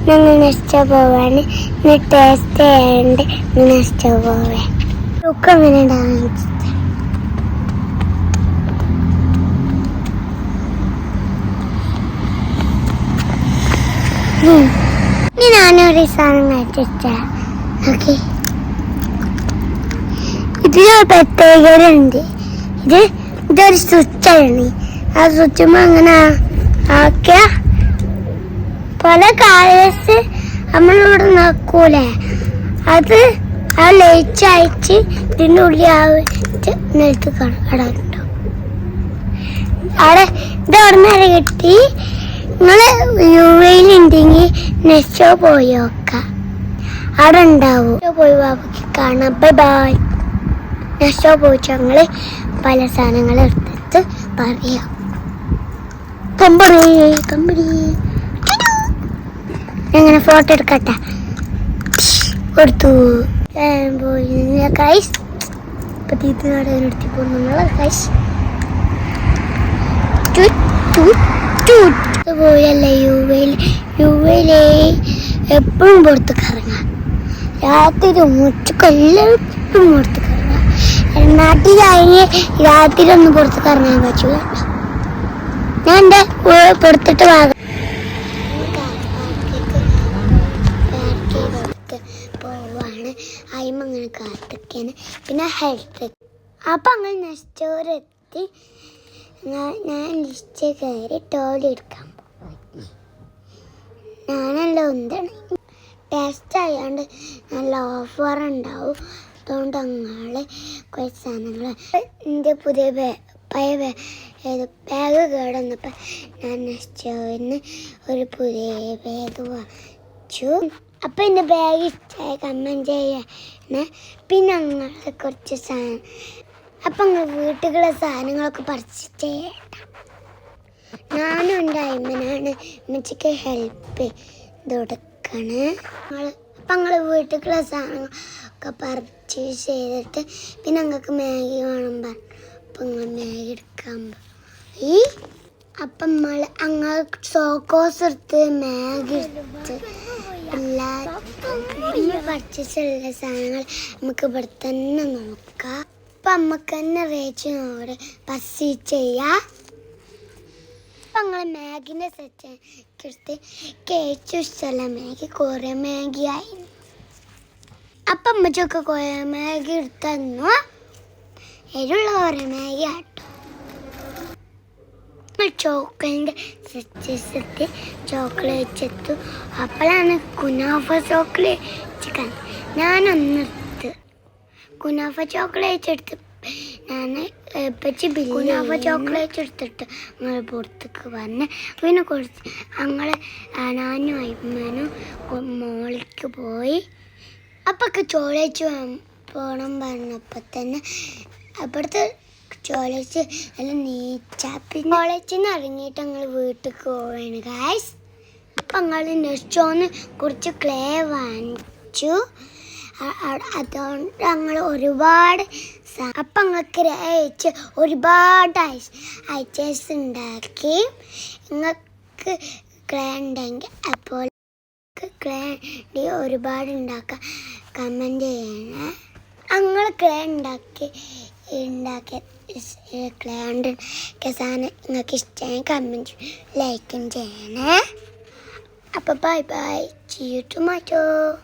ഞങ്ങൾ നെക്സ്റ്റ് പോവാണ്. ടേസ്റ്റ് ചെയ്യാണ്ട് നെക്സ്റ്റ് പോവേ ഒക്കെ അങ്ങനെ ഉണ്ടാകും. ഇനി ഞാനൊരു സാധനം കഴിച്ച ഓക്കെ. ഇതിലൊരു പ്രത്യേകതയുണ്ട്. ഇതൊരു സ്വിച്ചാണ്. ആ സ്വിച്ചുമ്പോൾ അങ്ങനെ ആക്കിയ പല കാലത്ത് നമ്മളിവിടെ നോക്കൂലേ, അത് ആ ലൈറ്റ് അയച്ച് ഇതിൻ്റെ ഉള്ളിൽ ആയിട്ട് നിലത്ത് കടന്നുണ്ടോ. അവിടെ ഇത് അവിടെ നിന്ന് കിട്ടി. നിങ്ങൾ യുഎയിലുണ്ടെങ്കിൽ നെക്സ്റ്റോ പോയി നോക്കാം, അവിടെ ഉണ്ടാവും. പോയി ബാബയ്ക്ക് കാണാം. Bye bye. നെക്സ്റ്റോ പോയിട്ട് ഞങ്ങൾ പല സാധനങ്ങൾ എടുത്തിട്ട് പറയാം. കമ്പടി എങ്ങനെ ഫോട്ടോ എടുക്കട്ടെ കൊടുത്തു പോയി കൈസ്. ഇപ്പൊ തീർത്തി പോകുന്ന കൈസ് പോയല്ലേ യുവയിലെ എപ്പോഴും പുറത്തേക്ക് ഇറങ്ങാം. രാത്രി മുച്ചക്കെല്ലാം എപ്പോഴും പുറത്തേക്ക് ഇറങ്ങാം. നാട്ടിലായി രാത്രി ഒന്നും പുറത്തേക്ക് ഇറങ്ങാൻ പറ്റില്ല. ഞാൻ എൻ്റെ പുറത്തിട്ട് പോവാണ്. അയിമങ്ങനെ കാത്തൊക്കെയാണ്. പിന്നെ ഹെൽത്ത് അപ്പം അങ്ങനെ നെസ്റ്റോറെത്തി. ഞാൻ ലിസ്റ്റ് കയറി ടോയ്ലറ്റ് എടുക്കാൻ പോയി. ഞാനല്ല എന്താണ് ടേസ്റ്റ് ആയാണ്ട് നല്ല ഓഫർ ഉണ്ടാവും. അതുകൊണ്ട് അങ്ങനെ കുറച്ച് സാധനങ്ങൾ എൻ്റെ പുതിയ പഴയ ബാഗ് കേടന്നപ്പോൾ ഞാൻ നെസ്റ്റോറിന് ഒരു പുതിയ ബാഗ് വാങ്ങിച്ചു. അപ്പം എൻ്റെ ബാഗ് ഇഷ്ടമായി കമൻറ്റ് ചെയ്യണേ. പിന്നെ അങ്ങനെ കുറച്ച് സാധനം അപ്പം നിങ്ങൾ വീട്ടിലുള്ള സാധനങ്ങളൊക്കെ പർച്ചേസ് ചെയ്യണ്ട. ഞാനും എൻ്റെ അമ്മനാണ് അമ്മച്ചിക്ക് ഹെൽപ്പ് ചെയ്ത് കൊടുക്കണേ. അപ്പം നിങ്ങൾ വീട്ടിലുള്ള സാധനങ്ങളൊക്കെ പർച്ചേസ് ചെയ്തിട്ട് പിന്നെ നിങ്ങൾക്ക് മാഗി വേണം പറഞ്ഞു. അപ്പം നിങ്ങൾ മാഗി എടുക്കാൻ പോയി. അപ്പം നമ്മൾ അങ്ങനെ ചോക്കോസ് എടുത്ത് മാഗി എടുത്ത് എല്ലാ പർച്ചേസ് ഉള്ള സാധനങ്ങൾ നമുക്ക് ഇവിടെ തന്നെ നോക്കാം. അപ്പം നമുക്ക് തന്നെ റേച്ചിനോട് പർച്ചേസ് ചെയ്യാം. അപ്പം ഞങ്ങൾ മാഗിൻ്റെ സെറ്റ് എടുത്ത് ഏറ്റവും ഇഷ്ടമല്ല മാഗി കുറേ മാഗി ആയി. അപ്പം അമ്മച്ചൊക്കെ കുറേ മാഗി എടുത്തു. എരിവുള്ള കുറേ മാഗി ആട്ടോ. ചോക്ലേറ്റിൻ്റെ സെറ്റ് ചോക്ലേറ്റ് എത്തു. അപ്പോഴാണ് കുനാഫ ചോക്ലേറ്റ് ഞാനൊന്നെടുത്ത് കുനാഫ ചോക്ലേറ്റ് എടുത്ത് ഞാൻ പച്ചി കുനാഫ ചോക്ലേറ്റ് എടുത്തിട്ട് ഞങ്ങൾ പുറത്തേക്ക് വന്ന് പിന്നെ കുറച്ച് ഞങ്ങൾ ഞാനും അയ്മനും മോളിക്ക് പോയി. അപ്പൊക്കെ ചോളേച്ച് പോകണം പറഞ്ഞപ്പോൾ തന്നെ അപ്പുറത്ത് ചോളേച്ച് എല്ലാം നീച്ച. പിന്നെ ചോളേച്ചിൽ നിന്ന് ഇറങ്ങിയിട്ട് ഞങ്ങൾ വീട്ടിൽ പോവാണ് ഗായ്സ്. അപ്പം ഞങ്ങൾ നെസ്റ്റോന്ന് കുറച്ച് ക്ലേ വാങ്ങിച്ചു. അതുകൊണ്ട് ഞങ്ങൾ ഒരുപാട് അപ്പം ഞങ്ങൾക്ക് അയച്ച് ഒരുപാട് ഐറ്റംസ് ഉണ്ടാക്കി. നിങ്ങൾക്ക് ക്ലേ ഉണ്ടെങ്കിൽ അപ്പോൾ ക്ലേ ഒരുപാട് ഉണ്ടാക്കാം കമൻറ്റ് ചെയ്യണേ. ഞങ്ങൾ ക്ലേ ഉണ്ടാക്കിയ ക്ലേ ഉണ്ടാക്കിയ സാധനം നിങ്ങൾക്ക് ഇഷ്ടമായി കമൻറ്റ് ലൈക്കും ചെയ്യണേ. അപ്പോൾ bye bye. See you tomorrow.